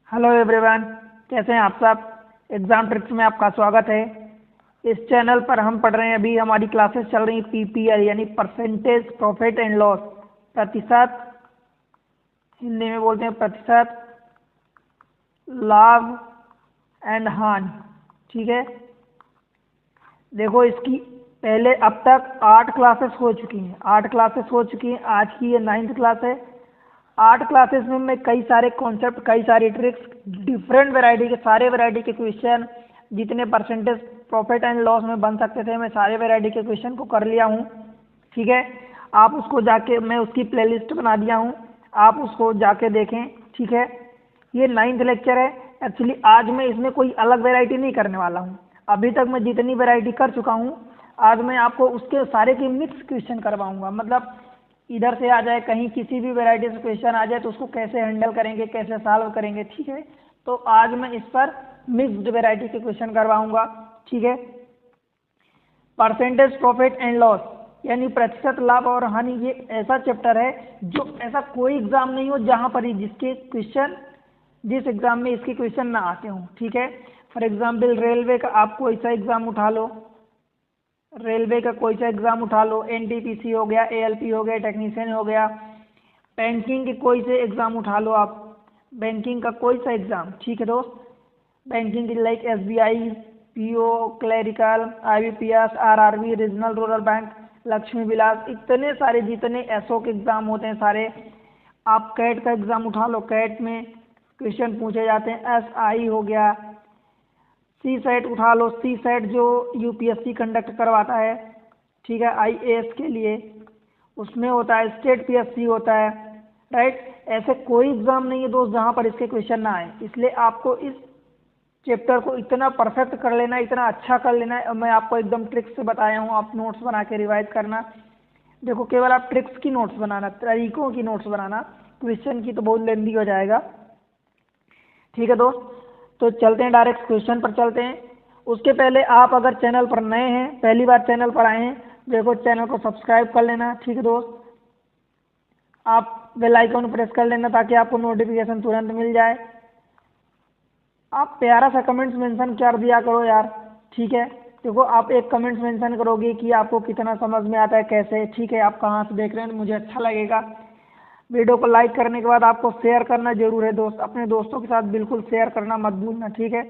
Hello everyone, कैसे हैं आप सब। एग्ज़ाम ट्रिक्स में आपका स्वागत है। इस चैनल पर हम पढ़ रहे हैं, अभी हमारी क्लासेस चल रही हैं पीपीएल यानी परसेंटेज प्रॉफिट एंड लॉस, प्रतिशत, हिंदी में बोलते हैं प्रतिशत लाभ एंड हानि। ठीक है, देखो इसकी पहले अब तक 8 क्लासेस हो चुकी हैं, 8 क्लासेस हो चुकी हैं। आज की ये 9th क्लास है। 8 क्लासेस में मैं कई सारे कॉन्सेप्ट, कई सारी ट्रिक्स, डिफरेंट वैरायटी के, सारे वैरायटी के क्वेश्चन, जितने परसेंटेज प्रॉफिट एंड लॉस में बन सकते थे, मैं सारे वैरायटी के क्वेश्चन को कर लिया हूँ। ठीक है, आप उसको जाके, मैं उसकी प्लेलिस्ट बना दिया हूँ, आप उसको जाके देखें। ठीक है, ये 9th लेक्चर है। एक्चुअली आज मैं इसमें कोई अलग वैरायटी नहीं करने वाला हूँ। अभी तक मैं जितनी वैरायटी कर चुका हूँ, आज मैं आपको उसके सारे के मिक्स क्वेश्चन करवाऊंगा। मतलब इधर से आ जाए, कहीं किसी भी वैरायटी से क्वेश्चन आ जाए तो उसको कैसे हैंडल करेंगे, कैसे सॉल्व करेंगे। ठीक है, तो आज मैं इस पर मिक्स्ड वैरायटी के क्वेश्चन करवाऊंगा। ठीक है, परसेंटेज प्रॉफिट एंड लॉस यानी प्रतिशत लाभ और हानि, ये ऐसा चैप्टर है जो ऐसा कोई एग्जाम नहीं हो जहां पर ही जिसके क्वेश्चन, जिस एग्जाम में इसके क्वेश्चन ना आते हों। ठीक है, फॉर एग्जाम्पल रेलवे का आप कोई सा एग्जाम उठा लो, रेलवे का कोई सा एग्जाम उठा लो, एनटीपीसी हो गया, एएलपी हो गया, टेक्नीशियन हो गया, बैंकिंग के कोई से एग्जाम उठा लो आप, बैंकिंग का कोई सा एग्जाम। ठीक है दोस्त, banking like SBI, PO, clerical, IBPS, RRB, regional rural bank, Lakshmi Vilas, इतने सारे जितने एसओ के एग्जाम होते हैं सारे। आप कैट का एग्जाम उठा लो, कैट में क्वेश्चन पूछे जाते हैं। एसआई हो गया, सी सेट उठा लो, सी सेट जो यूपीएससी कंडक्ट करवाता है। ठीक है, आईएएस के लिए उसमें होता है, स्टेट पीएससी होता है। राइट, ऐसे कोई एग्जाम नहीं है दोस्त जहां पर इसके क्वेश्चन ना आए। इसलिए आपको इस चैप्टर को इतना परफेक्ट कर लेना है, इतना अच्छा कर लेना है। और मैं आपको एकदम ट्रिक्स से बताया हूँ, आप नोट्स बना के रिवाइज करना। देखो, केवल आप ट्रिक्स की नोट्स बनाना, तरीकों की नोट्स बनाना, क्वेश्चन की तो बहुत लेंदी हो जाएगा। ठीक है दोस्त, तो चलते हैं, डायरेक्ट क्वेश्चन पर चलते हैं। उसके पहले आप अगर चैनल पर नए हैं, पहली बार चैनल पर आए हैं, देखो चैनल को सब्सक्राइब कर लेना। ठीक है दोस्त, आप बेल आइकन प्रेस कर लेना ताकि आपको नोटिफिकेशन तुरंत मिल जाए। आप प्यारा सा कमेंट्स मेंशन कर दिया करो यार। ठीक है, देखो आप एक कमेंट्स मेंशन करोगे कि आपको कितना समझ में आता है, कैसे। ठीक है, आप कहाँ से देख रहे हैं, मुझे अच्छा लगेगा। वीडियो को लाइक करने के बाद आपको शेयर करना जरूर है दोस्त, अपने दोस्तों के साथ बिल्कुल शेयर करना मत भूलना। ठीक है,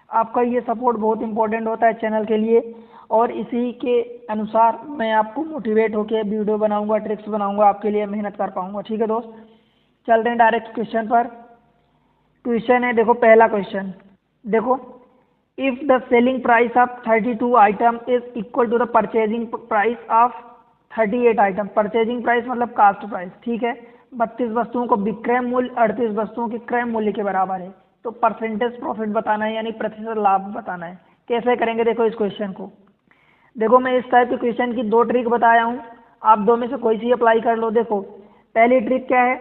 आपका ये सपोर्ट बहुत इंपॉर्टेंट होता है चैनल के लिए, और इसी के अनुसार मैं आपको मोटिवेट होकर वीडियो बनाऊंगा, ट्रिक्स बनाऊंगा, आपके लिए मेहनत कर पाऊंगा। ठीक है दोस्त, चलते हैं डायरेक्ट क्वेश्चन पर। क्वेश्चन है, देखो पहला क्वेश्चन, देखो, if the selling price of 32 item is equal to the purchasing price of 38 item. Purchasing price मतलब कास्ट प्राइस। ठीक है, 32 वस्तुओं को विक्रय मूल्य 38 वस्तुओं के क्रय मूल्य के बराबर है। तो परसेंटेज प्रॉफिट बताना है यानी प्रतिशत लाभ बताना है। कैसे करेंगे, देखो इस क्वेश्चन को। देखो, मैं इस टाइप के क्वेश्चन की 2 ट्रिक बताया हूँ, आप 2 में से कोई सी अप्लाई कर लो। देखो, पहली ट्रिक क्या है,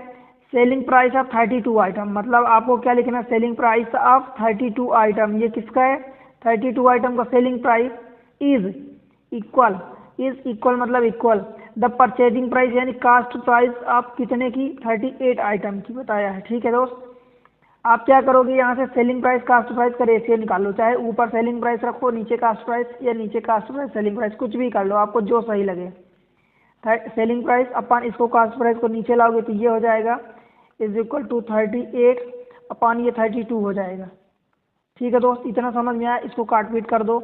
सेलिंग प्राइस ऑफ 32 आइटम, मतलब आपको क्या लिखना है, सेलिंग प्राइस ऑफ 32 आइटम। ये किसका है, 32 आइटम का selling price is equal, is equal मतलब इक्वल द परचेजिंग प्राइस यानी कास्ट प्राइस आप कितने की, 38 आइटम की बताया है। ठीक है दोस्त, आप क्या करोगे, यहाँ से सेलिंग प्राइस कास्ट प्राइस का रेशियो निकालो, चाहे ऊपर सेलिंग प्राइस रखो, नीचे कास्ट प्राइस, या नीचे कास्ट प्राइस सेलिंग प्राइस, कुछ भी कर लो, आपको जो सही लगे। सेलिंग प्राइस अपन इसको कास्ट प्राइस को नीचे लाओगे तो ये हो जाएगा इज इक्वल टू 38 अपन ये 32 हो जाएगा। ठीक है दोस्त, इतना समझ में आया। इसको काट पीट कर दो,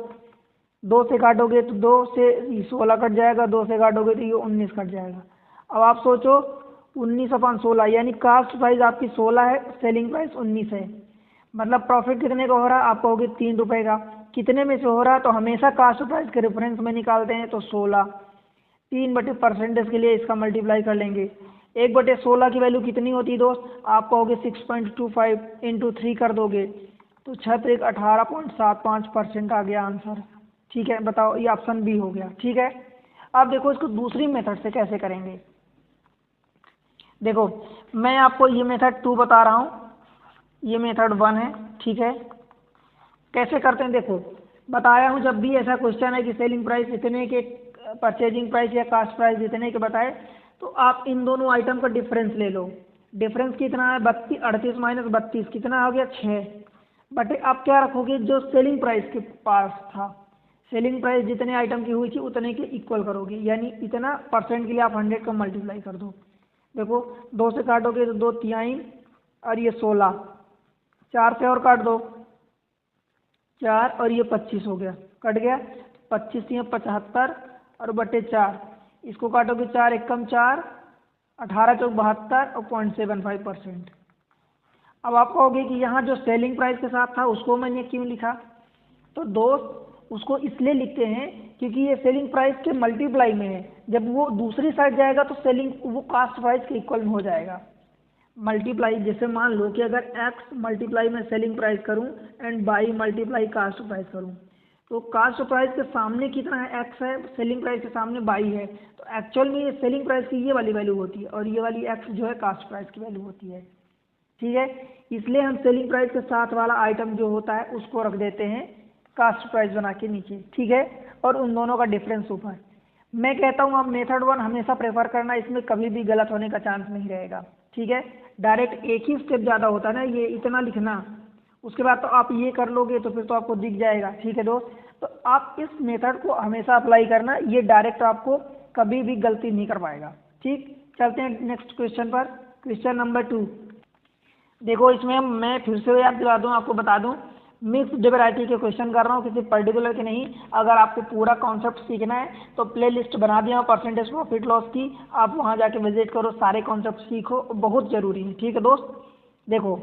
2 से काटोगे तो 2 से 16 कट जाएगा, 2 से काटोगे तो ये 19 कट जाएगा। अब आप सोचो, 19 अपन 16 यानी कास्ट प्राइस आपकी 16 है, सेलिंग प्राइस 19 है, मतलब प्रॉफिट कितने का हो रहा है, आप कहोगे 3 रुपये का। कितने में से हो रहा है, तो हमेशा कास्ट प्राइस के रेफरेंस में निकालते हैं, तो 16। 3 बटे परसेंटेज के लिए इसका मल्टीप्लाई कर लेंगे। 1/16 की वैल्यू कितनी होती है दोस्त, आप कहोगे 6.25 इंटू 3 कर दोगे तो 6 18.75% आ गया आंसर। ठीक है, बताओ, ये ऑप्शन बी हो गया। ठीक है, अब देखो इसको दूसरी मेथड से कैसे करेंगे। देखो, मैं आपको ये मेथड 2 बता रहा हूँ, ये मेथड 1 है। ठीक है, कैसे करते हैं, देखो बताया हूँ, जब भी ऐसा क्वेश्चन है कि सेलिंग प्राइस इतने के, परचेजिंग प्राइस या कास्ट प्राइस इतने के बताए, तो आप इन दोनों आइटम का डिफरेंस ले लो। डिफरेंस कितना है 32, 38 माइनस 32 कितना हो गया 6, बट अब क्या रखोगे जो सेलिंग प्राइस के पास था, सेलिंग प्राइस जितने आइटम की हुई थी उतने के इक्वल करोगे, यानी इतना परसेंट के लिए आप 100 का मल्टीप्लाई कर दो। देखो 2 से काटोगे तो 2 तिहाई और ये 16, 4 से और काट दो 4 और ये 25 हो गया, कट गया 25 या 75 और बटे 4, इसको काटोगे 4 एकम 4, 18 चौक 72 और 0.75%। अब आप कहोगे कि यहाँ जो सेलिंग प्राइस के साथ था उसको मैंने क्यों लिखा, तो दोस्त उसको इसलिए लिखते हैं क्योंकि ये सेलिंग प्राइस के मल्टीप्लाई में है, जब वो दूसरी साइड जाएगा तो सेलिंग वो कास्ट प्राइस के इक्वल में हो जाएगा। मल्टीप्लाई जैसे मान लो कि अगर x मल्टीप्लाई में सेलिंग प्राइस करूं and by multiply cost price करूं, तो कास्ट प्राइस के सामने कितना है x है, सेलिंग प्राइस के सामने बाई है, तो एक्चुअल में ये सेलिंग प्राइस की ये वाली वैल्यू होती है और ये वाली x जो है कास्ट प्राइस की वैल्यू होती है। ठीक है, इसलिए हम सेलिंग प्राइस के साथ वाला आइटम जो होता है उसको रख देते हैं कास्ट प्राइस बना के नीचे। ठीक है, और उन दोनों का डिफरेंस ऊपर। मैं कहता हूँ आप मेथड 1 हमेशा प्रेफर करना, इसमें कभी भी गलत होने का चांस नहीं रहेगा। ठीक है, डायरेक्ट एक ही स्टेप ज़्यादा होता है ना, ये इतना लिखना, उसके बाद तो आप ये कर लोगे तो फिर तो आपको दिख जाएगा। ठीक है दोस्त, तो आप इस मेथड को हमेशा अप्लाई करना, ये डायरेक्ट आपको कभी भी गलती नहीं कर पाएगा। ठीक, चलते हैं नेक्स्ट क्वेश्चन पर। क्वेश्चन नंबर 2 देखो, इसमें मैं फिर से याद दिला दूँ, आपको बता दूँ, मिक्स्ड वैरायटी के क्वेश्चन कर रहा हूँ, किसी पर्टिकुलर के नहीं। अगर आपको पूरा कॉन्सेप्ट सीखना है तो प्ले लिस्ट बना दिया परसेंटेज प्रॉफिट लॉस की, आप वहाँ जाके विजिट करो, सारे कॉन्सेप्ट सीखो, बहुत ज़रूरी है। ठीक है दोस्त, देखो,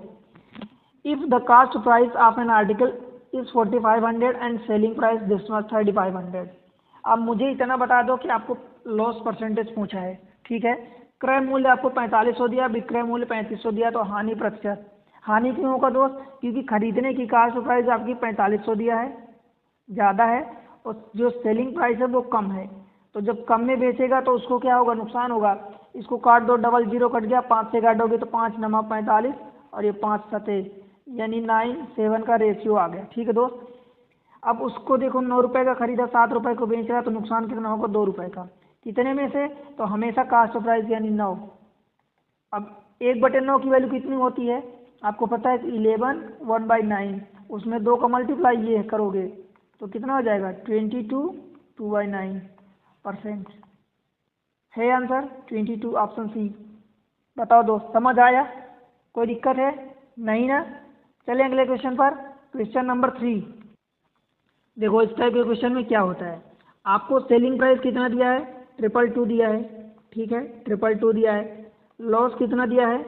if the cost price of an article is 4500 and selling price this much 3500। अब मुझे इतना बता दो कि आपको लॉस परसेंटेज पूछा है। ठीक है, क्रय मूल्य आपको 4500 दिया, विक्रय मूल्य 3500 दिया, तो हानि प्रतिशत, हानि क्यों होगा दोस्त, क्योंकि खरीदने की कास्ट प्राइस आपकी 4500 दिया है, ज़्यादा है, और जो सेलिंग प्राइस है वो कम है, तो जब कम में बेचेगा तो उसको क्या होगा, नुकसान होगा। इसको काट दो, डबल जीरो कट गया, 5 से काटोगे तो 5 नमा 45 और ये 5 सते यानी 9 7 का रेशियो आ गया। ठीक है दोस्त, अब उसको देखो 9 रुपये का खरीदा, 7 रुपये को बेच रहा, तो नुकसान कितना होगा 2 रुपये का, कितने में से, तो हमेशा कास्ट प्राइस यानी 9। अब 1/9 की वैल्यू कितनी होती है, आपको पता है कि 11 1/9, उसमें 2 का मल्टीप्लाई ये करोगे तो कितना हो जाएगा 22 2/9% है आंसर 22, ऑप्शन सी। बताओ दोस्त, समझ आया, कोई दिक्कत है नहीं ना। चलिए अगले क्वेश्चन पर, क्वेश्चन नंबर 3। देखो इस टाइप के क्वेश्चन में क्या होता है, आपको सेलिंग प्राइस कितना दिया है, 222 दिया है। ठीक है, 222 दिया है, लॉस कितना दिया है,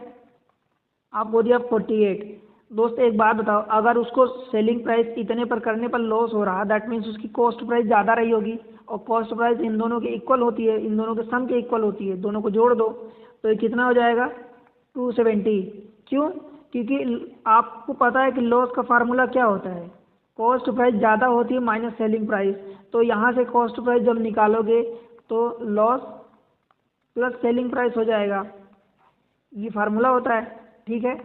आपको दिया 48। दोस्त एक बात बताओ, अगर उसको सेलिंग प्राइस इतने पर करने पर लॉस हो रहा, दैट मीन्स उसकी कॉस्ट प्राइस ज़्यादा रही होगी, और कॉस्ट प्राइस इन दोनों के इक्वल होती है, इन दोनों के सम के इक्वल होती है, दोनों को जोड़ दो तो ये कितना हो जाएगा 270। क्यों, क्योंकि आपको पता है कि लॉस का फार्मूला क्या होता है, कॉस्ट प्राइस ज़्यादा होती है माइनस सेलिंग प्राइस, तो यहाँ से कॉस्ट प्राइस जब निकालोगे तो लॉस प्लस सेलिंग प्राइस हो जाएगा, ये फार्मूला होता है। ठीक है,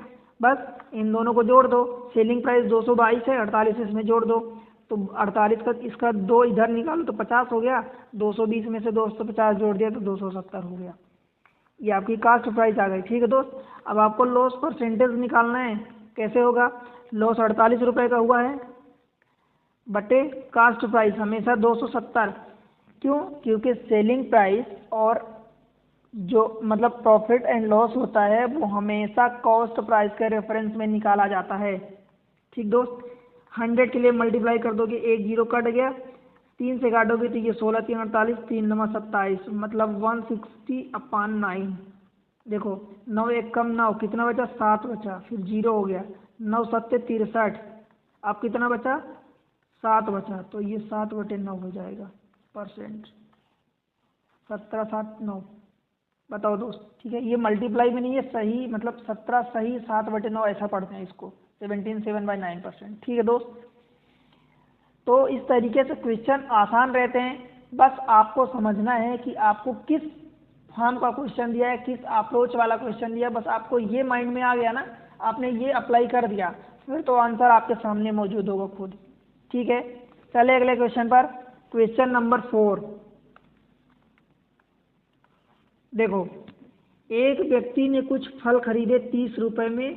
बस इन दोनों को जोड़ दो, सेलिंग प्राइस 222 है, 48 इसमें जोड़ दो, तो 48 का इसका 2 इधर निकालो तो 50 हो गया, 220 में से 250 जोड़ दिया तो 270 हो गया, ये आपकी कास्ट प्राइस आ गई। ठीक है दोस्त, अब आपको लॉस परसेंटेज निकालना है, कैसे होगा, लॉस 48 रुपये का हुआ है बटे कास्ट प्राइस हमेशा 270, क्यों, क्योंकि सेलिंग प्राइस और जो मतलब प्रॉफिट एंड लॉस होता है वो हमेशा कॉस्ट प्राइस के रेफरेंस में निकाला जाता है। ठीक दोस्त, 100 के लिए मल्टीप्लाई कर दोगे, 1 0 कट गया, 3 से काटोगे तो ये 16 3 48, 3 9 27, मतलब 160/9। देखो 9 एक कम 9 कितना बचा, 7 बचा, फिर 0 हो गया, 9 7 63, अब कितना बचा 7 बचा, तो ये 7/9 हो जाएगा परसेंट, 17 7 9। बताओ दोस्त, ठीक है, ये मल्टीप्लाई में नहीं है, सही मतलब 17 सही 7/9 ऐसा पढ़ते हैं इसको, 17 7/9%। ठीक है दोस्त, तो इस तरीके से क्वेश्चन आसान रहते हैं, बस आपको समझना है कि आपको किस फॉर्म का क्वेश्चन दिया है, किस अप्रोच वाला क्वेश्चन दिया, बस आपको ये माइंड में आ गया ना, आपने ये अप्लाई कर दिया, फिर तो आंसर आपके सामने मौजूद होगा खुद। ठीक है, चले अगले क्वेश्चन पर, क्वेश्चन नंबर 4। देखो एक व्यक्ति ने कुछ फल खरीदे 30 रुपये में,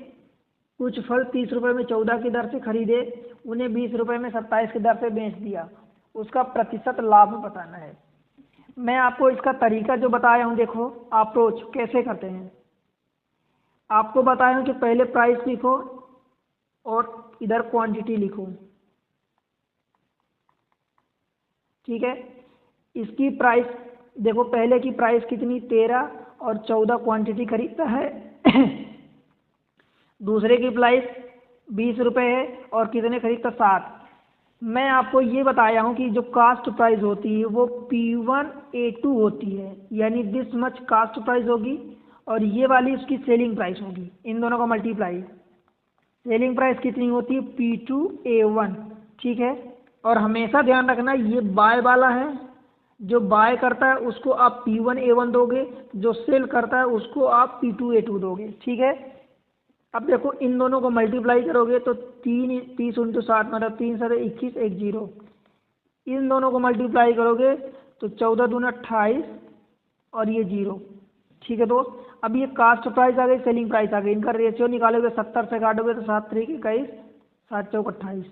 कुछ फल 30 रुपये में 14 की दर से खरीदे, उन्हें 20 रुपये में 27 की दर से बेच दिया, उसका प्रतिशत लाभ बताना है। मैं आपको इसका तरीका जो बताया हूँ, देखो अप्रोच कैसे करते हैं। आपको बताया हूँ कि पहले प्राइस लिखो और इधर क्वांटिटी लिखो, ठीक है। इसकी प्राइस देखो, पहले की प्राइस कितनी 13 और 14 क्वांटिटी खरीदता है दूसरे की प्राइस 20 रुपये है और कितने खरीदता 7। मैं आपको ये बताया हूँ कि जो कास्ट प्राइस होती है वो P1A2 होती है, यानी दिस मच कास्ट प्राइस होगी और ये वाली उसकी सेलिंग प्राइस होगी। इन दोनों का मल्टीप्लाई, सेलिंग प्राइस कितनी होती है P2A1, ठीक है। और हमेशा ध्यान रखना ये बाय वाला है, जो बाय करता है उसको आप P1A1 दोगे, जो सेल करता है उसको आप P2A2 दोगे, ठीक है। अब देखो इन दोनों को मल्टीप्लाई करोगे तो 30 × 7 मतलब 3 7 21 1 0। इन दोनों को मल्टीप्लाई करोगे तो 14 दूना 28 और ये 0, ठीक है दोस्त। अब ये कास्ट प्राइस आ गई, सेलिंग प्राइस आ गई, इनका रेशियो निकालोगे 70 से काटोगे तो 7 3 21 7 4 28,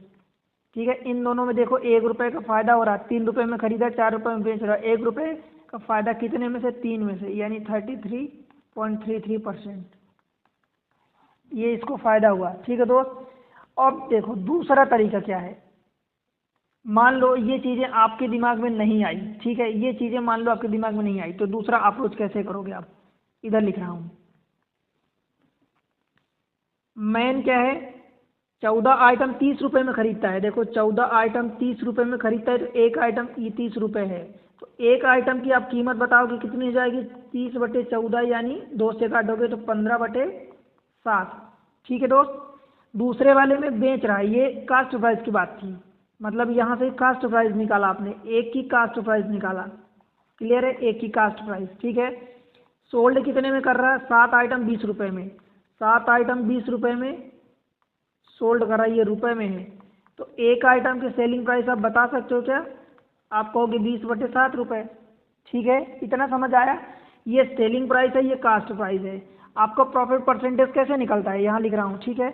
ठीक है। इन दोनों में देखो 1 रुपये का फ़ायदा हो रहा है, 3 रुपये में खरीदा 4 रुपये में बेच रहा है, 1 रुपये का फ़ायदा कितने में से 3 में से, यानी 33.33%, ये इसको फ़ायदा हुआ, ठीक है दोस्त। अब देखो दूसरा तरीका क्या है। मान लो ये चीज़ें आपके दिमाग में नहीं आई, ठीक है, ये चीज़ें मान लो आपके दिमाग में नहीं आई, तो दूसरा अप्रोच कैसे करोगे आप, इधर लिख रहा हूँ। मैन क्या है, 14 आइटम 30 रुपये में खरीदता है। देखो 14 आइटम 30 रुपये में खरीदता है तो एक आइटम ये 30 रुपये है, तो एक आइटम की आप कीमत बताओगे कितनी हो जाएगी, 30/14 यानी 2 से काटोगे तो 15/7, ठीक है दोस्त। दूसरे वाले में बेच रहा है, ये कास्ट प्राइस की बात थी, मतलब यहाँ से कास्ट प्राइस निकाला आपने, एक की कास्ट प्राइस निकाला, क्लियर है, एक की कास्ट प्राइस, ठीक है। सोल्ड कितने में कर रहा है, 7 आइटम 20 रुपये में, 7 आइटम 20 रुपये में सोल्ड कर रहा है, ये रुपये में है, तो एक आइटम की सेलिंग प्राइस आप बता सकते हो क्या, आप कहोगे 20/7 रुपये, ठीक है। इतना समझ आया, ये सेलिंग प्राइस है, ये कास्ट प्राइस है। आपका प्रॉफिट परसेंटेज कैसे निकलता है, यहाँ लिख रहा हूँ, ठीक है।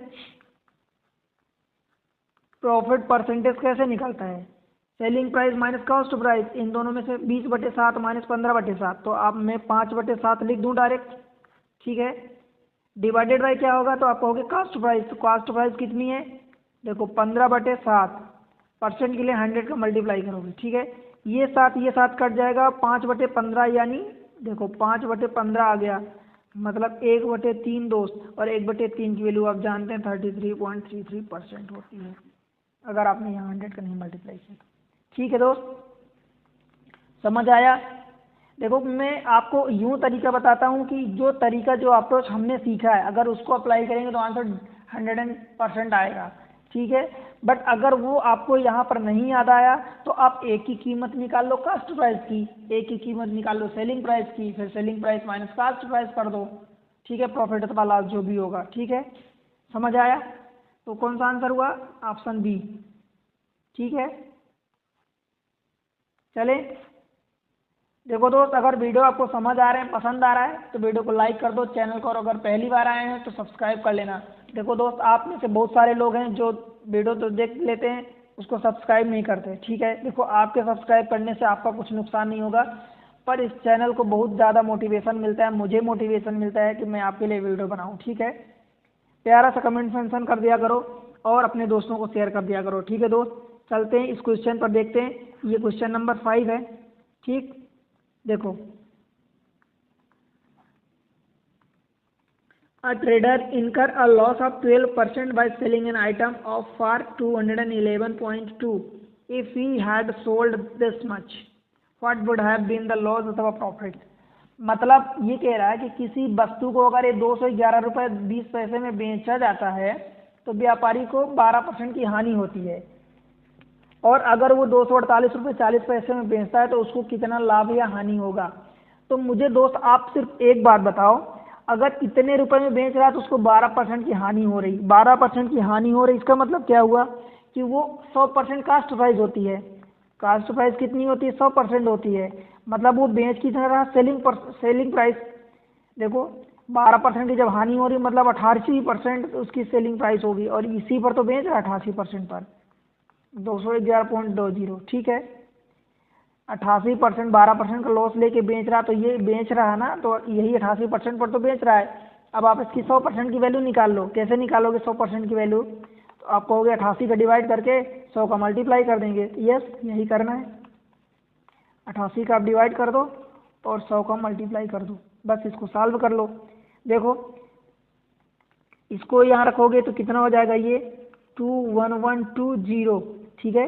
प्रॉफिट परसेंटेज कैसे निकलता है, selling price minus cost price, इन दोनों में से 20/7 माइनस 15/7, तो आप मैं 5/7 लिख दूँ डायरेक्ट, ठीक है। डिवाइडेड बाई क्या होगा, तो आप कहोगे कास्ट प्राइस, तो कास्ट प्राइस कितनी है, देखो 15/7, परसेंट के लिए 100 का मल्टीप्लाई करोगे, ठीक है। ये 7 कट जाएगा, 5/15 यानी देखो 5/15 आ गया, मतलब 1/3 दोस्त, और 1/3 की वैल्यू आप जानते हैं 33.33% होती है, अगर आपने यहाँ 100 का नहीं मल्टीप्लाई किया, ठीक है दोस्त, समझ आया। देखो मैं आपको यूँ तरीका बताता हूँ कि जो तरीका जो अप्रोच हमने सीखा है अगर उसको अप्लाई करेंगे तो आंसर 100% आएगा, ठीक है। बट अगर वो आपको यहाँ पर नहीं याद आया तो आप एक की कीमत निकाल लो कास्ट प्राइस की, एक की कीमत निकाल लो सेलिंग प्राइस की, फिर selling price minus cost price कर दो, ठीक है, प्रॉफिट अथवा लॉस जो भी होगा, ठीक है, समझ आया। तो कौन सा आंसर हुआ, ऑप्शन बी, ठीक है। चले, देखो दोस्त अगर वीडियो आपको समझ आ रहे हैं, पसंद आ रहा है तो वीडियो को लाइक कर दो, चैनल को, और अगर पहली बार आए हैं तो सब्सक्राइब कर लेना। देखो दोस्त आप में से बहुत सारे लोग हैं जो वीडियो तो देख लेते हैं उसको सब्सक्राइब नहीं करते, ठीक है। देखो आपके सब्सक्राइब करने से आपका कुछ नुकसान नहीं होगा, पर इस चैनल को बहुत ज़्यादा मोटिवेशन मिलता है, मुझे मोटिवेशन मिलता है कि मैं आपके लिए वीडियो बनाऊँ, ठीक है। प्यारा सा कमेंट मेंशन कर दिया करो और अपने दोस्तों को शेयर कर दिया करो, ठीक है दोस्त। चलते हैं इस क्वेश्चन पर, देखते हैं, ये क्वेश्चन नंबर 5 है, ठीक। देखो, a trader incur a loss of 12% by selling an item of for 211.2 if he had sold this much, what would have been the loss अथवा प्रॉफिट। मतलब ये कह रहा है कि किसी वस्तु को अगर ये 211 रुपये 20 पैसे में बेचा जाता है तो व्यापारी को 12% की हानि होती है, और अगर वो 248 रुपये 40 पैसे में बेचता है तो उसको कितना लाभ या हानि होगा। तो मुझे दोस्त आप सिर्फ एक बात बताओ, अगर इतने रुपए में बेच रहा है तो उसको 12% की हानि हो रही, 12% की हानि हो रही, इसका मतलब क्या हुआ कि वो 100% कास्ट प्राइस होती है। कास्ट प्राइस कितनी होती है, 100% होती है, मतलब वो बेच की तरह सेलिंग प्राइस। देखो 12% की जब हानि हो रही मतलब 88% उसकी सेलिंग प्राइस होगी, और इसी पर तो बेच रहा है 88% पर 211.20, ठीक है। 88% 12% का लॉस लेके बेच रहा, तो ये बेच रहा है ना, तो यही 88% पर तो बेच रहा है। अब आप इसकी 100% की वैल्यू निकाल लो। कैसे निकालोगे 100% की वैल्यू? तो आप कहोगे 88 का डिवाइड करके 100 का मल्टीप्लाई कर देंगे। यस, यही करना है। 88 का आप डिवाइड कर दो और 100 का मल्टीप्लाई कर दो, बस इसको सॉल्व कर लो। देखो इसको यहाँ रखोगे तो कितना हो जाएगा, ये 21120, ठीक है।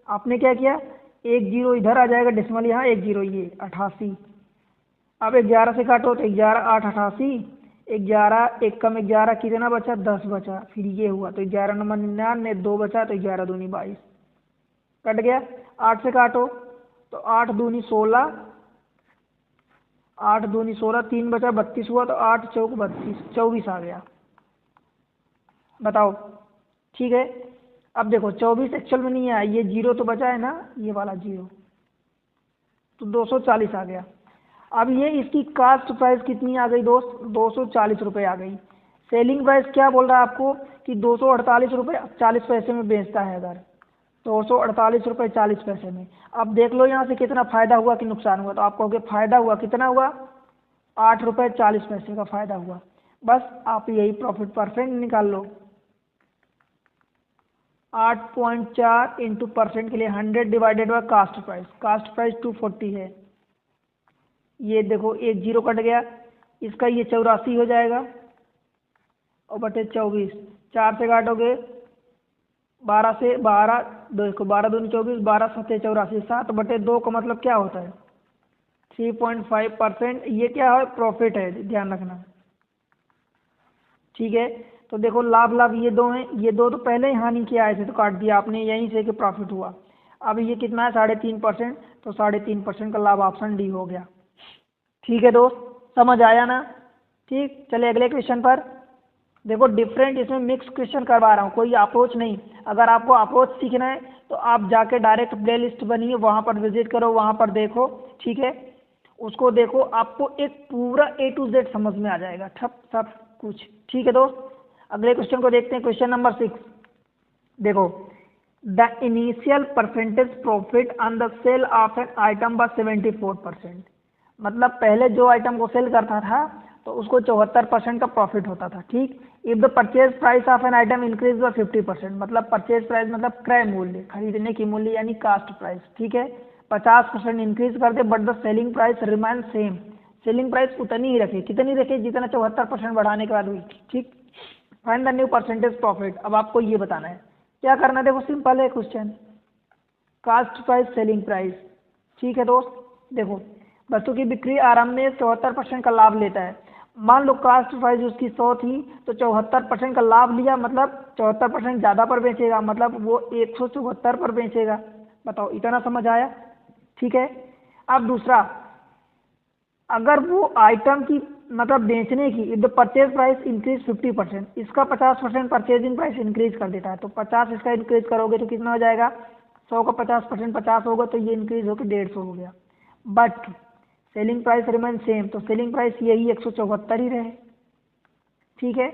आपने क्या किया, एक जीरो इधर आ जाएगा, डेसिमल यहाँ, एक जीरो ये 88। अब 11 से काटो तो 11 8 88, 11 एक कम 11 कितना बचा, 10 बचा, फिर ये हुआ तो 11 नंबर 99, 2 बचा तो 11 दूनी 22, कट गया। 8 से काटो तो 8 दूनी 16, 8 दूनी 16, 3 बचा 32 हुआ, तो 8 चौक 32, 24 आ गया। बताओ, ठीक है। अब देखो 24 एक्चुअल में नहीं आया, ये जीरो तो बचा है ना, ये वाला जीरो, तो 240 आ गया। अब ये इसकी कास्ट प्राइस कितनी आ गई दोस्त, 240 रुपये आ गई। सेलिंग प्राइस क्या बोल रहा है आपको कि 248 रुपये 40 पैसे में बेचता है, अगर 248 रुपये 40 पैसे में। अब देख लो यहाँ से कितना फायदा हुआ कि नुकसान हुआ, तो आप कहोगे फायदा हुआ, कितना हुआ, 8 रुपये 40 पैसे का फायदा हुआ। बस आप यही प्रॉफिट परसेंट निकाल लो। 8.4 इंटू परसेंट के लिए 100 डिवाइडेड बाय कास्ट प्राइस 240 है। ये देखो एक जीरो कट गया, इसका ये 84 हो जाएगा, और बटे 24, 4 से काटोगे 12 से 12, देखो 12 दूनी 24, 12 सत्ते 84, 7/2 का मतलब क्या होता है, 3.5%। ये क्या है, प्रॉफिट है, ध्यान रखना, ठीक है। तो देखो लाभ लाभ ये दो हैं, ये दो तो पहले ही हानि के आए थे तो काट दिया आपने, यहीं से कि प्रॉफिट हुआ। अब ये कितना है, 3.5%, तो 3.5% का लाभ ऑप्शन डी हो गया। ठीक है दोस्त, समझ आया ना? ठीक, चले अगले क्वेश्चन पर। देखो डिफरेंट इसमें मिक्स क्वेश्चन करवा रहा हूँ, कोई अप्रोच नहीं। अगर आपको अप्रोच सीखना है तो आप जाके डायरेक्ट प्ले लिस्ट बनिए, वहाँ पर विजिट करो, वहाँ पर देखो, ठीक है। उसको देखो, आपको एक पूरा A to Z समझ में आ जाएगा, सब कुछ, ठीक है दोस्त। अगले क्वेश्चन को देखते हैं, क्वेश्चन नंबर 6। देखो, the initial percentage profit on the sale of an item was 74%। मतलब पहले जो आइटम को सेल करता था तो उसको 74% का प्रॉफिट होता था, ठीक। If the purchase price of an item increase by 50%, मतलब परचेज प्राइस मतलब क्रय मूल्य, खरीदने की मूल्य यानी कास्ट प्राइस, ठीक है, 50% इंक्रीज कर दे, but the selling price remain same. Selling price उतनी ही रखे, कितनी रखे, जितना 74% बढ़ाने के बाद हुई, ठीक। Find the new percentage profit. अब आपको ये बताना है, क्या करना है, देखो सिंपल है question, cost price selling price, ठीक है दोस्त। देखो वस्तु की बिक्री आरंभ में 74% का लाभ लेता है। मान लो कास्ट प्राइस उसकी 100 थी, तो 74% का लाभ लिया, मतलब 74% ज़्यादा पर बेचेगा, मतलब वो 174 पर बेचेगा। बताओ, इतना समझ आया? ठीक है। अब दूसरा, अगर वो आइटम की मतलब बेचने की, if the purchase price increase 50%, इसका 50% परचेजिंग प्राइस इंक्रीज कर देता है, तो 50 इसका इंक्रीज करोगे तो कितना हो जाएगा, 100 का 50% 50 होगा, तो ये इंक्रीज होकर 150 हो गया। But selling price remain same, तो सेलिंग प्राइस यही 174 ही रहे, ठीक है।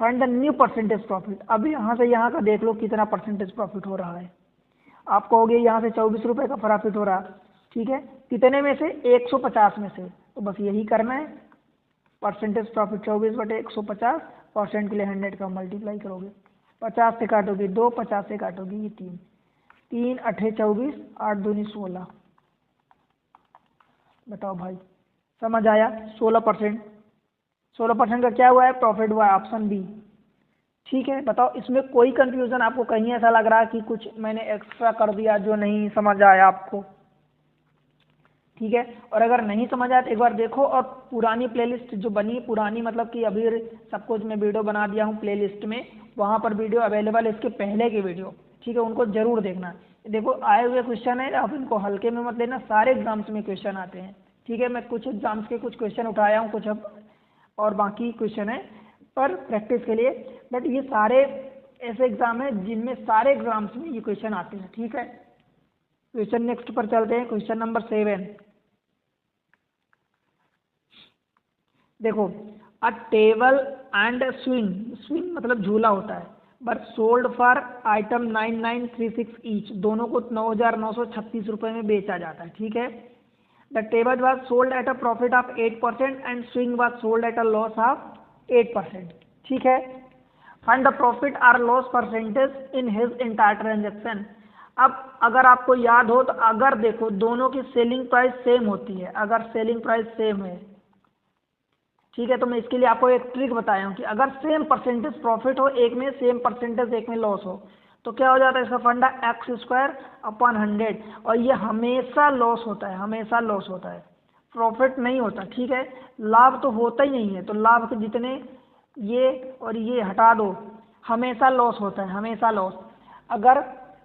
Find the new percentage profit. अब यहाँ से यहाँ का देख लो कितना परसेंटेज प्रॉफिट हो रहा है। आप कहोगे यहाँ से 24 रुपये का प्रॉफिट हो रहा, ठीक है, कितने में से, 150 में से, तो बस यही करना है, परसेंटेज प्रॉफिट 24/150, परसेंट के लिए 100 का मल्टीप्लाई करोगे, 50 से काटोगे 2, 50 से काटोगे ये 3, 3 8 24, 8 दूनी 16। बताओ भाई, समझ आया? 16%, 16% का क्या हुआ है, प्रॉफिट हुआ है, ऑप्शन बी, ठीक है। बताओ, इसमें कोई कंफ्यूजन आपको कहीं ऐसा लग रहा है कि कुछ मैंने एक्स्ट्रा कर दिया जो नहीं समझ आया आपको? ठीक है। और अगर नहीं समझ आया तो एक बार देखो, और पुरानी प्लेलिस्ट जो बनी, पुरानी मतलब कि अभी सब कुछ मैं वीडियो बना दिया हूँ प्लेलिस्ट में, वहाँ पर वीडियो अवेलेबल है, इसके पहले की वीडियो, ठीक है, उनको जरूर देखना। देखो आए हुए क्वेश्चन है, आप इनको हल्के में मत लेना, सारे एग्जाम्स में क्वेश्चन आते हैं, ठीक है। मैं कुछ एग्जाम्स के कुछ क्वेश्चन उठाया हूँ, कुछ अब और बाकी क्वेश्चन है पर प्रैक्टिस के लिए, बट ये सारे ऐसे एग्जाम है जिनमें सारे एग्जाम्स में ये क्वेश्चन आते हैं, ठीक है। क्वेश्चन नेक्स्ट पर चलते हैं, क्वेश्चन नंबर 7। देखो, अ टेबल एंड स्विंग, स्विंग मतलब झूला होता है, but sold for item 9936 each, दोनों को 9,936 रुपये में बेचा जाता है, ठीक है। The table was sold at a profit of 8% and swing was sold at a loss of 8%, ठीक है। Find the profit or loss percentage in his entire transaction. अब अगर आपको याद हो तो अगर देखो दोनों की सेलिंग प्राइस सेम होती है, अगर सेलिंग प्राइस सेम है, ठीक है, तो मैं इसके लिए आपको एक ट्रिक बताया हूँ कि अगर सेम परसेंटेज प्रॉफिट हो एक में, सेम परसेंटेज एक में लॉस हो, तो क्या हो जाता है इसका फंडा x² अपॉन 100, और ये हमेशा लॉस होता है, हमेशा लॉस होता है, प्रॉफिट नहीं होता, ठीक है। लाभ तो होता ही नहीं है, तो लाभ के जितने ये और ये हटा दो, हमेशा लॉस होता है, हमेशा लॉस। अगर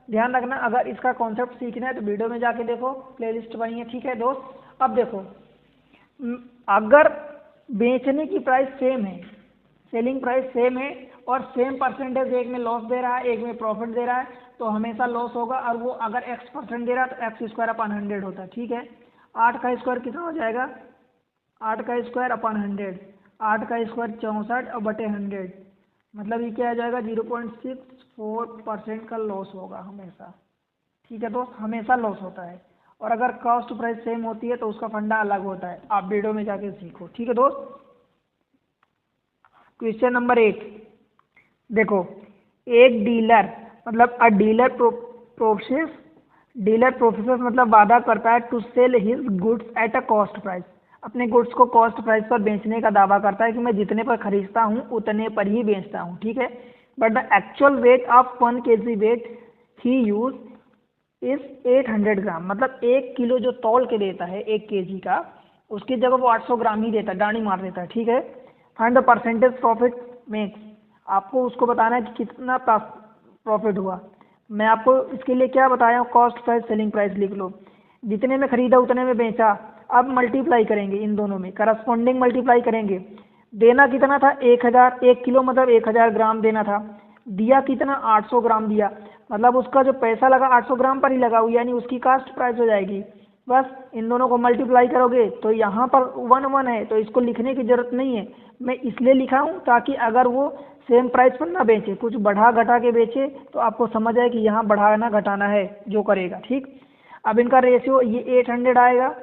ध्यान रखना, अगर इसका कॉन्सेप्ट सीखना है तो वीडियो में जाके देखो, प्लेलिस्ट बनी है, ठीक है दोस्त। अब देखो, अगर बेचने की प्राइस सेम है, सेलिंग प्राइस सेम है और सेम परसेंटेज एक में लॉस दे रहा है एक में प्रॉफिट दे रहा है, तो हमेशा लॉस होगा, और वो अगर x% दे रहा है तो x² अपॉन 100 होता है, ठीक है। 8 का स्क्वायर कितना हो जाएगा, 8 का स्क्वायर अपॉन 100, 8 का स्क्वायर 64 और बटे 100, मतलब ये क्या आ जाएगा 0.64% का लॉस होगा हमेशा, ठीक है दोस्त, हमेशा लॉस होता है। और अगर कॉस्ट प्राइस सेम होती है तो उसका फंडा अलग होता है, आप वीडियो में जाके सीखो, ठीक है दोस्त। क्वेश्चन नंबर 8, देखो, एक डीलर मतलब a dealer professes, dealer professes मतलब वादा करता है to sell his goods at a cost price, अपने गुड्स को कॉस्ट प्राइस पर बेचने का दावा करता है कि मैं जितने पर खरीदता हूँ उतने पर ही बेचता हूँ, ठीक है। But the actual weight of 1 kg weight he use is 800 ग्राम, मतलब 1 किलो जो तौल के देता है 1 kg का, उसकी जगह वो 800 ग्राम ही देता है, डाणी मार देता है, ठीक है। Find the percentage profit makes, आपको उसको बताना है कि कितना प्रॉफिट हुआ। मैं आपको इसके लिए क्या बताया हूँ, कॉस्ट प्राइस सेलिंग प्राइस लिख लो, जितने में खरीदा उतने में बेचा। अब मल्टीप्लाई करेंगे इन दोनों में, करस्पॉन्डिंग मल्टीप्लाई करेंगे। देना कितना था 1000, 1 किलो मतलब 1000 ग्राम देना था, दिया कितना 800 ग्राम दिया, मतलब उसका जो पैसा लगा 800 ग्राम पर ही लगा हुआ, यानी उसकी कास्ट प्राइस हो जाएगी। बस इन दोनों को मल्टीप्लाई करोगे तो यहाँ पर 1 1 है, तो इसको लिखने की ज़रूरत नहीं है, मैं इसलिए लिखा हूँ ताकि अगर वो सेम प्राइस पर ना बेचे, कुछ बढ़ा घटा के बेचे तो आपको समझ आए कि यहाँ बढ़ाना घटाना है जो करेगा, ठीक। अब इनका रेशियो, ये 800 आएगा,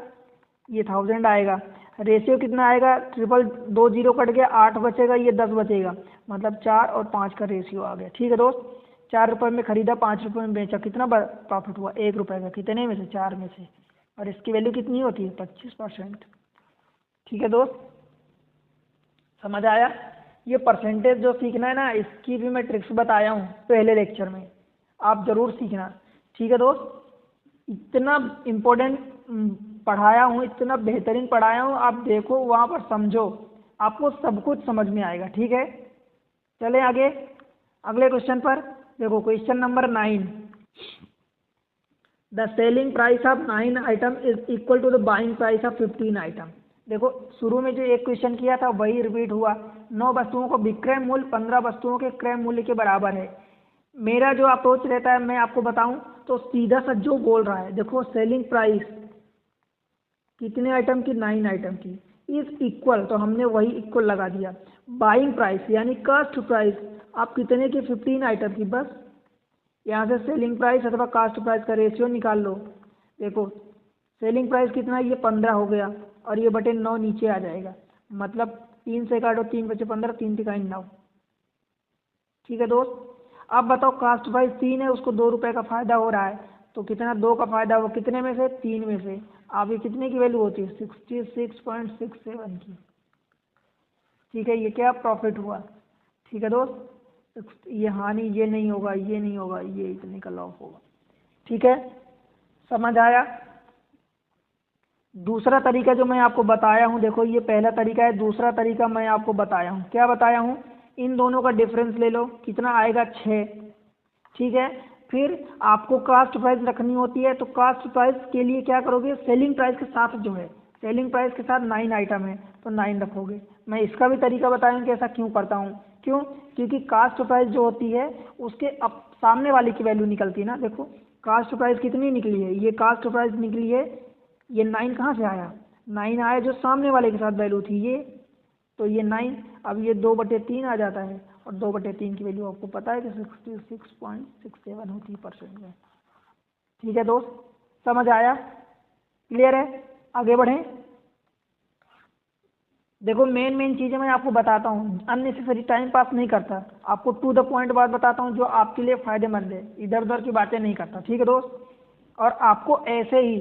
ये 1000 आएगा, रेशियो कितना आएगा, 200 कट गया, 8 बचेगा, ये 10 बचेगा, मतलब 4 और 5 का रेशियो आ गया, ठीक है दोस्त। 4 रुपये में खरीदा, 5 रुपये में बेचा, कितना प्रॉफिट हुआ 1 रुपये का, कितने में से 4 में से, और इसकी वैल्यू कितनी होती है 25%, ठीक है दोस्त, समझ आया। ये परसेंटेज जो सीखना है ना, इसकी भी मैं ट्रिक्स बताया हूँ पहले लेक्चर में, आप ज़रूर सीखना, ठीक है दोस्त। इतना इम्पोर्टेंट पढ़ाया हूँ, इतना बेहतरीन पढ़ाया हूँ, आप देखो वहाँ पर समझो, आपको सब कुछ समझ में आएगा, ठीक है। चले आगे अगले क्वेश्चन पर, देखो question number 9, the selling price of 9 item is equal to the buying price of 15 item. देखो शुरू में जो एक क्वेश्चन किया था वही रिपीट हुआ, 9 वस्तुओं को विक्रय मूल्य 15 वस्तुओं के क्रय मूल्य के बराबर है। मेरा जो अप्रोच रहता है, मैं आपको बताऊं तो सीधा सा जो बोल रहा है, देखो सेलिंग प्राइस कितने आइटम की, 9 आइटम की, इज इक्वल, तो हमने वही इक्वल लगा दिया। बाइंग प्राइस यानी कास्ट प्राइस आप कितने की, 15 आइटम की, बस यहाँ से सेलिंग प्राइस अथवा कास्ट प्राइस का रेशियो निकाल लो। देखो सेलिंग प्राइस कितना है, ये 15 हो गया, और ये बटे 9 नीचे आ जाएगा, मतलब 3 से काटो, 3 बचे 15, 3 तिकाई 9, ठीक है दोस्त। अब बताओ कास्ट प्राइस 3 है, उसको 2 रुपये का फायदा हो रहा है, तो कितना 2 का फायदा हो, कितने में से 3 में से, अब ये कितने की वैल्यू होती है 66.67 की, ठीक है। ये क्या प्रॉफिट हुआ, ठीक है दोस्त, ये हानि ये नहीं होगा, ये नहीं होगा, ये इतने का लॉस होगा, ठीक है, समझ आया। दूसरा तरीका जो मैं आपको बताया हूँ, देखो ये पहला तरीका है, दूसरा तरीका मैं आपको बताया हूँ, क्या बताया हूँ, इन दोनों का डिफरेंस ले लो, कितना आएगा 6, ठीक है। फिर आपको कास्ट प्राइस रखनी होती है, तो कास्ट प्राइस के लिए क्या करोगे, सेलिंग प्राइस के साथ जो है, सेलिंग प्राइस के साथ 9 आइटम है तो 9 रखोगे। मैं इसका भी तरीका बताऊँ कि ऐसा क्यों करता हूँ, क्यों, क्योंकि कास्ट प्राइस जो होती है उसके अब सामने वाले की वैल्यू निकलती है ना। देखो कास्ट प्राइस कितनी निकली है, ये कास्ट प्राइस निकली है, ये 9 कहाँ से आया, 9 आया जो सामने वाले के साथ वैल्यू थी, ये तो ये 9, अब ये 2/3 आ जाता है, और 2/3 की वैल्यू आपको पता है कि 66.67 होती है परसेंट में। ठीक है दोस्त, समझ आया? क्लियर है? आगे बढ़ें। देखो मेन चीज़ें मैं आपको बताता हूँ, अननेसेसरी टाइम पास नहीं करता, आपको टू द पॉइंट बात बताता हूँ जो आपके लिए फ़ायदेमंद है, इधर उधर की बातें नहीं करता। ठीक है दोस्त? और आपको ऐसे ही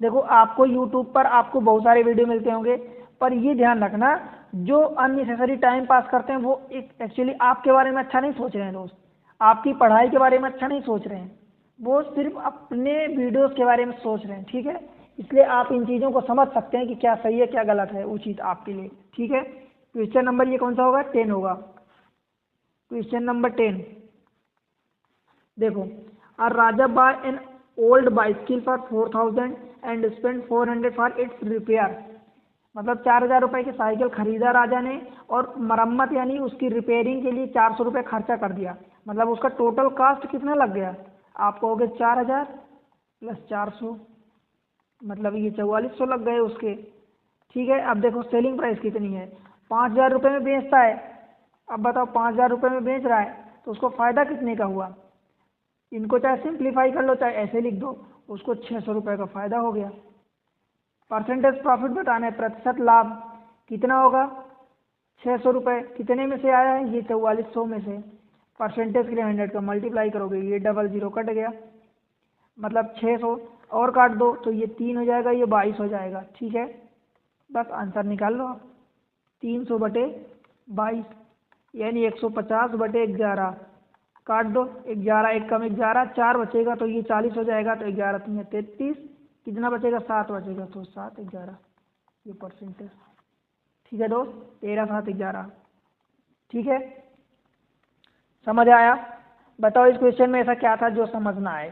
देखो, आपको यूट्यूब पर आपको बहुत सारे वीडियो मिलते होंगे, पर ये ध्यान रखना, जो अननेसेसरी टाइम पास करते हैं वो एक एक्चुअली आपके बारे में अच्छा नहीं सोच रहे हैं दोस्त, आपकी पढ़ाई के बारे में अच्छा नहीं सोच रहे हैं, वो सिर्फ अपने वीडियोस के बारे में सोच रहे हैं। ठीक है? इसलिए आप इन चीज़ों को समझ सकते हैं कि क्या सही है क्या गलत है उचित आपके लिए। ठीक है? क्वेश्चन नंबर ये कौन सा होगा? 10 होगा। क्वेश्चन नंबर 10 देखो, a Raja buy an old bicycle for 4000 and spend 400 for its repair. मतलब 4000 रुपये की साइकिल खरीदा राजा ने, और मरम्मत यानी उसकी रिपेयरिंग के लिए 400 रुपये खर्चा कर दिया। मतलब उसका टोटल कॉस्ट कितना लग गया? आप कहोगे 4000 प्लस 400, मतलब ये 4400 लग गए उसके। ठीक है? अब देखो सेलिंग प्राइस कितनी है, 5000 रुपये में बेचता है। अब बताओ 5000 रुपये में बेच रहा है तो उसको फ़ायदा कितने का हुआ? इनको चाहे सिंप्लीफाई कर लो चाहे ऐसे लिख दो, उसको 600 रुपये का फ़ायदा हो गया। परसेंटेज प्रॉफिट बताना है, प्रतिशत लाभ कितना होगा? 600 रुपये कितने में से आया है? ये 4400 में से। परसेंटेज के लिए 100 का मल्टीप्लाई करोगे, ये 00 कट गया, मतलब 600 और काट दो तो ये 3 हो जाएगा, ये 22 हो जाएगा। ठीक है? बस आंसर निकाल लो आप, 300/22 यानी 150/11 काट दो, 11 एक कम 11, 4 बचेगा तो ये 40 हो जाएगा, तो 11 3 33, कितना बचेगा? 7 बचेगा, तो 7 11 ये परसेंटेज। ठीक है दोस्त? 13 7 11। ठीक है? समझ आया? बताओ इस क्वेश्चन में ऐसा क्या था जो समझ ना आए?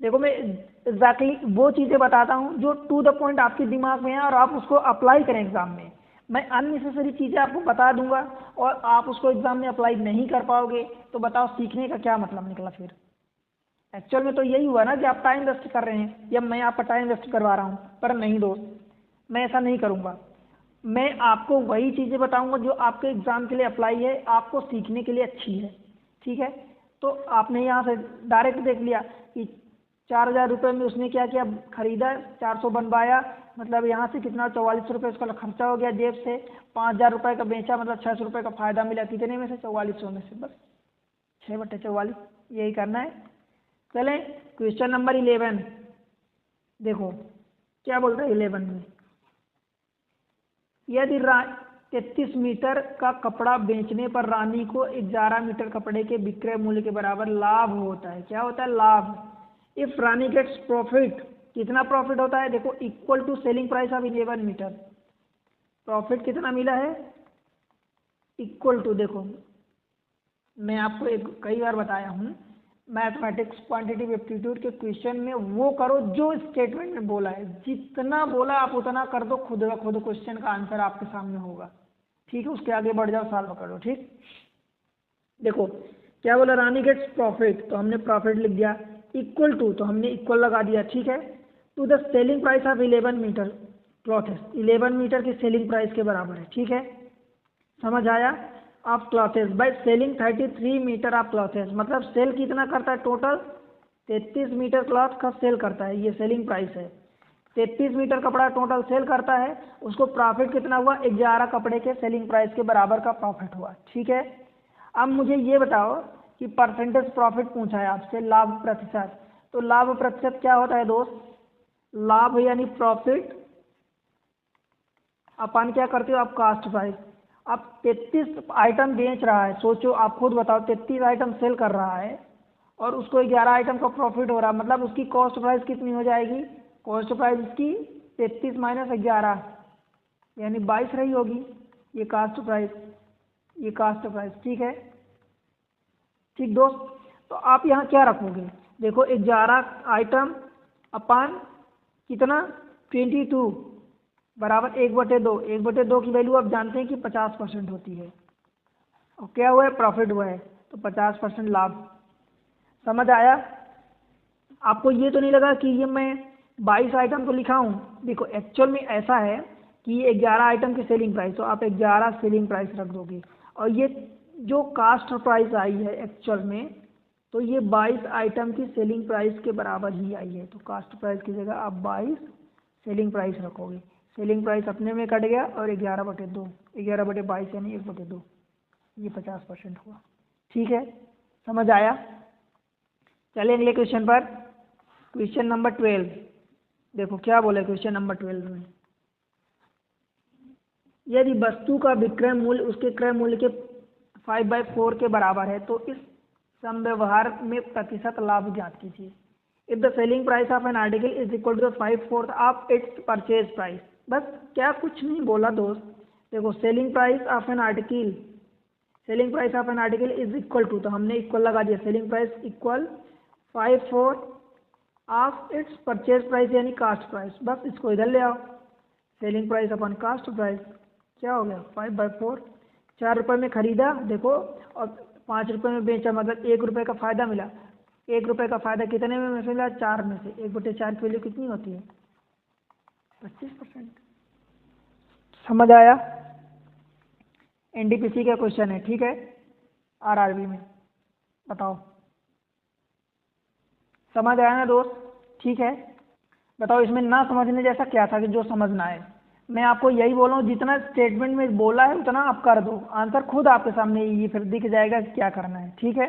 देखो मैं एग्जैक्टली वो चीज़ें बताता हूँ जो टू द पॉइंट आपके दिमाग में है और आप उसको अप्लाई करें एग्जाम में। मैं अननेसेसरी चीज़ें आपको बता दूंगा और आप उसको एग्जाम में अप्लाई नहीं कर पाओगे, तो बताओ सीखने का क्या मतलब निकला फिर? एक्चुअल में तो यही हुआ ना कि आप टाइम वेस्ट कर रहे हैं, या मैं आपका टाइम वेस्ट करवा रहा हूँ। पर नहीं दोस्त, मैं ऐसा नहीं करूँगा। मैं आपको वही चीज़ें बताऊँगा जो आपके एग्ज़ाम के लिए अप्लाई है, आपको सीखने के लिए अच्छी है। ठीक है? तो आपने यहाँ से डायरेक्ट देख लिया कि 4000 रुपये में उसने क्या किया, खरीदा, 400 बनवाया, मतलब यहाँ से कितना 4400 रुपये उसका खर्चा हो गया जेब से, 5000 रुपये का बेचा, मतलब 600 रुपये का फ़ायदा मिला। कितने में से? 4400 में से। बस 6/44 यही करना है। चलें क्वेश्चन नंबर 11 देखो क्या बोल रहा है 11 में, यदि 33 मीटर का कपड़ा बेचने पर रानी को 11 मीटर कपड़े के विक्रय मूल्य के बराबर लाभ होता है। क्या होता है? लाभ। इफ रानी गेट्स प्रॉफिट, कितना प्रॉफिट होता है? देखो equal to selling price of 11 metre. Profit कितना मिला है? इक्वल टू, देखो मैं आपको कई बार बताया हूँ, मैथमेटिक्स क्वांटिटेटिव एप्टीट्यूड के क्वेश्चन में वो करो जो स्टेटमेंट में बोला है, जितना बोला आप उतना कर दो, खुद ब खुद क्वेश्चन का आंसर आपके सामने होगा। ठीक है? उसके आगे बढ़ जाओ, सॉल्व करो। ठीक? देखो क्या बोला, रानी गेट्स प्रॉफिट, तो हमने प्रॉफिट लिख दिया, इक्वल टू तो हमने इक्वल लगा दिया। ठीक है? To the selling price of 11 metre clothes, 11 metre की सेलिंग प्राइस के बराबर है। ठीक है? समझ आया? Of clothes by selling 33 metre of clothes, मतलब सेल कितना करता है? टोटल 33 मीटर क्लॉथ का सेल करता है, ये सेलिंग प्राइस है। 33 मीटर कपड़ा टोटल सेल करता है, उसको प्रॉफिट कितना हुआ? 11 कपड़े के सेलिंग प्राइस के बराबर का प्रॉफिट हुआ। ठीक है? अब मुझे ये बताओ कि परसेंटेज प्रॉफिट पूछा है आपसे, लाभ प्रतिशत, तो लाभ प्रतिशत क्या होता है दोस्त? लाभ यानी प्रॉफिट अपन क्या करते हो आप? Cost price. अब 33 आइटम बेच रहा है, सोचो आप खुद बताओ, 33 आइटम सेल कर रहा है और उसको 11 आइटम का प्रॉफिट हो रहा है, मतलब उसकी कॉस्ट प्राइस कितनी हो जाएगी? कॉस्ट प्राइस की 33 माइनस 11 यानी 22 रही होगी, ये कास्ट प्राइस, ये कास्ट प्राइस। ठीक है? ठीक दोस्त? तो आप यहाँ क्या रखोगे? देखो 11 आइटम अपन कितना? 22 बराबर 1/2, 1/2 की वैल्यू आप जानते हैं कि 50% होती है, और क्या हुआ है? प्रॉफिट हुआ है, तो 50% लाभ। समझ आया? आपको ये तो नहीं लगा कि ये मैं 22 आइटम को लिखा हूँ? देखो एक्चुअल में ऐसा है कि 11 आइटम की सेलिंग प्राइस, तो आप 11 सेलिंग प्राइस रख दोगे। और ये जो कास्ट प्राइस आई है एक्चुअल में, तो ये 22 आइटम की सेलिंग प्राइस के बराबर ही आई है। तो कास्ट प्राइस की जगह आप 22 सेलिंग प्राइस रखोगे। सेलिंग प्राइस अपने में कट गया और 11/2, 11/22 यानी 1/2, ये 50% हुआ। ठीक है, समझ आया? चलिए अगले क्वेश्चन पर, क्वेश्चन नंबर 12। देखो क्या बोले क्वेश्चन नंबर 12 में, यदि वस्तु का विक्रय मूल्य उसके क्रय मूल्य के 5/4 के बराबर है तो इस समव्यवहार में प्रतिशत लाभ ज्ञात कीजिए। If the selling price of an article is equal to 5/4 of its purchase price. बस क्या कुछ नहीं बोला दोस्त। देखो selling price of an article, selling price of an article is equal to, तो हमने इक्वल लगा दिया, selling price equal 5/4 of its purchase price यानी कास्ट प्राइस। बस इसको इधर ले आओ, selling price upon cost price, क्या हो गया 5/4। 4 रुपये में खरीदा देखो, और 5 रुपये में बेचा, मतलब 1 रुपये का फ़ायदा मिला। 1 रुपये का फ़ायदा कितने में मिला? 4 में से 1/4 की वैल्यू कितनी होती है? 25%। समझ आया? एनडीपीसी का क्वेश्चन है, ठीक है, आरआरबी में। बताओ समझ आया ना दोस्त? ठीक है, बताओ इसमें ना समझने जैसा क्या था कि जो समझना है। मैं आपको यही बोल रहा हूँ, जितना स्टेटमेंट में बोला है उतना आप कर दो, आंसर खुद आपके सामने ये फिर दिख जाएगा कि क्या करना है। ठीक है,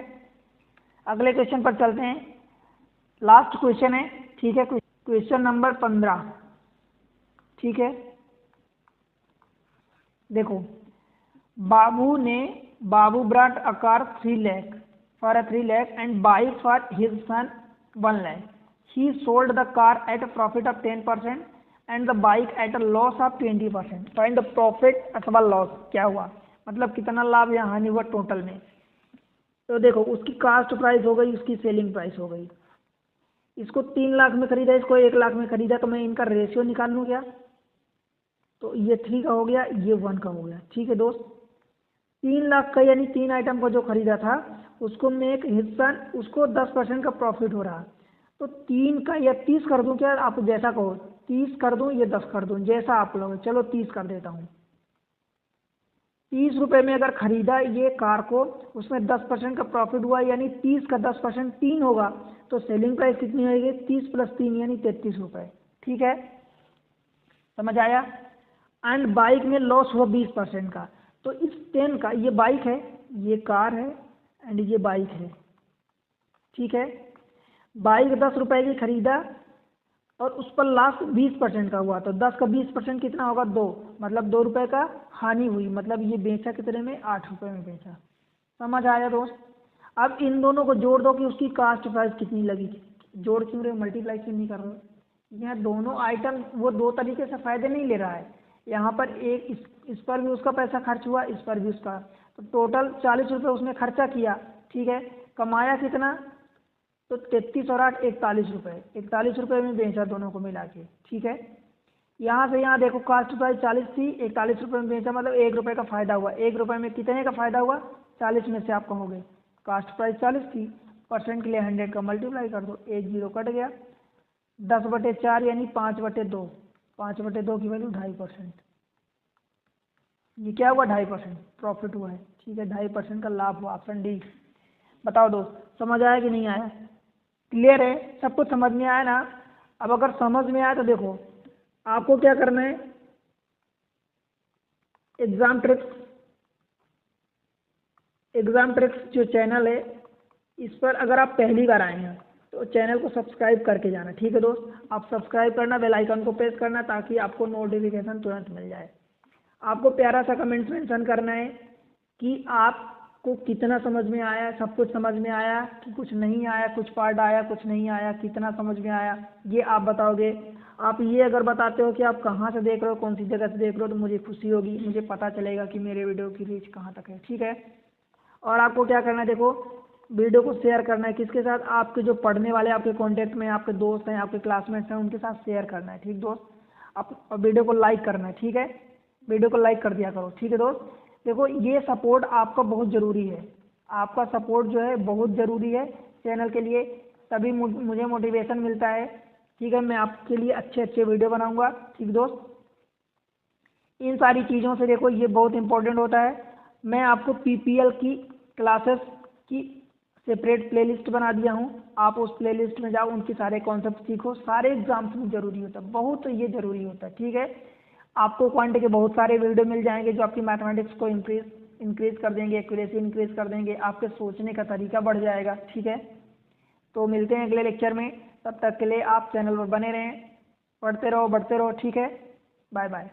अगले क्वेश्चन पर चलते हैं, लास्ट क्वेश्चन है। ठीक है, क्वेश्चन नंबर 15। ठीक है, देखो Babu brought a car 3 lakh for 3 lakh and bike for his son 1 lakh. He sold the car at a profit of 10% and the bike at a loss of 20%। Find the profit अथवा loss. क्या हुआ, मतलब कितना लाभ या हानि हुआ टोटल में। तो देखो उसकी कास्ट प्राइस हो गई, उसकी सेलिंग प्राइस हो गई। इसको 3 लाख में खरीदा, इसको 1 लाख में खरीदा, तो मैं इनका रेशियो निकाल लूँ क्या? तो ये 3 का हो गया, ये 1 का हो गया। ठीक है दोस्त, 3 लाख का यानी 3 आइटम को जो खरीदा था उसको मैं एक हिस्सा, उसको 10% का प्रॉफिट हो रहा, तो 3 का या 30 कर दूं क्या? आप जैसा कहो, 30 कर दूं या 10 कर दूं, जैसा आप लोग। चलो 30 कर देता हूँ। 30 रुपये में अगर खरीदा ये कार को, उसमें 10% का प्रॉफिट हुआ, यानी 30 का 10% 3 होगा, तो सेलिंग प्राइस कितनी होगी? 30 + 3 यानी 33 रुपये। ठीक है, समझ आया? एंड बाइक में लॉस हुआ 20% का, तो इस 10 का, ये बाइक है, ये कार है एंड ये बाइक है। ठीक है, बाइक 10 रुपये की खरीदा और उस पर लास्ट 20% का हुआ, तो 10 का 20% कितना होगा? 2, मतलब 2 रुपये का हानि हुई, मतलब ये बेचा कितने में? 8 रुपये में बेचा। समझ आया दोस्त? अब इन दोनों को जोड़ दो कि उसकी कास्ट प्राइस कितनी लगी। जोड़ क्यों रहे हो, मल्टीप्लाई क्यों नहीं कर रहे हो? यहाँ दोनों आइटम वो दो तरीके से फ़ायदे नहीं ले रहा है। यहाँ पर एक इस पर भी उसका पैसा खर्च हुआ, इस पर भी उसका, तो टोटल 40 रुपये उसने खर्चा किया। ठीक है, कमाया कितना? तो 33 और 8 41 रुपये, 41 रुपये में बेचा दोनों को मिला के। ठीक है, यहाँ से यहाँ देखो कास्ट प्राइस 40 थी, 41 रुपये में बेचा, मतलब 1 रुपये का फ़ायदा हुआ। 1 रुपये में कितने का फ़ायदा हुआ? 40 में से आप कहोगे कास्ट प्राइस 40 थी, परसेंट के लिए 100 का मल्टीप्लाई कर दो, 1 0 कट गया। 10/4 यानी 5/2, 5/2 की वैल्यू 2.5%। ये क्या हुआ? 2.5% प्रॉफिट हुआ है। ठीक है, 2.5% का लाभ हुआ, ऑप्शन डी। बताओ दोस्त, समझ आया कि नहीं आया? क्लियर है? सब कुछ समझ में आया ना? अब अगर समझ में आया तो देखो आपको क्या करना है, एग्जाम ट्रिक्स जो चैनल है, इस पर अगर आप पहली बार आए हैं तो चैनल को सब्सक्राइब करके जाना। ठीक है दोस्त, आप सब्सक्राइब करना, बेल आइकन को प्रेस करना, ताकि आपको नोटिफिकेशन तुरंत मिल जाए। आपको प्यारा सा कमेंट मेंशन करना है कि आपको कितना समझ में आया, सब कुछ समझ में आया कि कुछ नहीं आया, कुछ पार्ट आया, कुछ नहीं आया, कितना समझ में आया, ये आप बताओगे। आप ये अगर बताते हो कि आप कहाँ से देख रहे हो, कौन सी जगह से देख रहे हो, तो मुझे खुशी होगी, मुझे पता चलेगा कि मेरे वीडियो की रीच कहाँ तक है। ठीक है, और आपको क्या करना है, देखो वीडियो को शेयर करना है किसके साथ? आपके जो पढ़ने वाले आपके कांटेक्ट में आपके दोस्त हैं, आपके क्लासमेट्स हैं, उनके साथ शेयर करना है। ठीक दोस्त, आप वीडियो को लाइक करना है। ठीक है, वीडियो को लाइक कर दिया करो। ठीक है दोस्त, देखो ये सपोर्ट आपका बहुत ज़रूरी है, आपका सपोर्ट जो है बहुत ज़रूरी है चैनल के लिए, तभी मुझे मोटिवेशन मिलता है। ठीक है, मैं आपके लिए अच्छे अच्छे वीडियो बनाऊंगा। ठीक दोस्त, इन सारी चीज़ों से देखो ये बहुत इंपॉर्टेंट होता है। मैं आपको पीपीएल की क्लासेस की सेपरेट प्लेलिस्ट बना दिया हूँ, आप उस प्लेलिस्ट में जाओ, उनके सारे कॉन्सेप्ट सीखो। सारे एग्जाम्स में ज़रूरी होता है, बहुत ये ज़रूरी होता है, ठीक है। आपको क्वांट के बहुत सारे वीडियो मिल जाएंगे जो आपकी मैथमेटिक्स को इंक्रीज कर देंगे, एक्यूरेसी इंक्रीज कर देंगे, आपके सोचने का तरीका बढ़ जाएगा, ठीक है। तो मिलते हैं अगले लेक्चर में, तब तक के लिए आप चैनल पर बने रहें, पढ़ते रहो, बढ़ते रहो, ठीक है। Bye bye.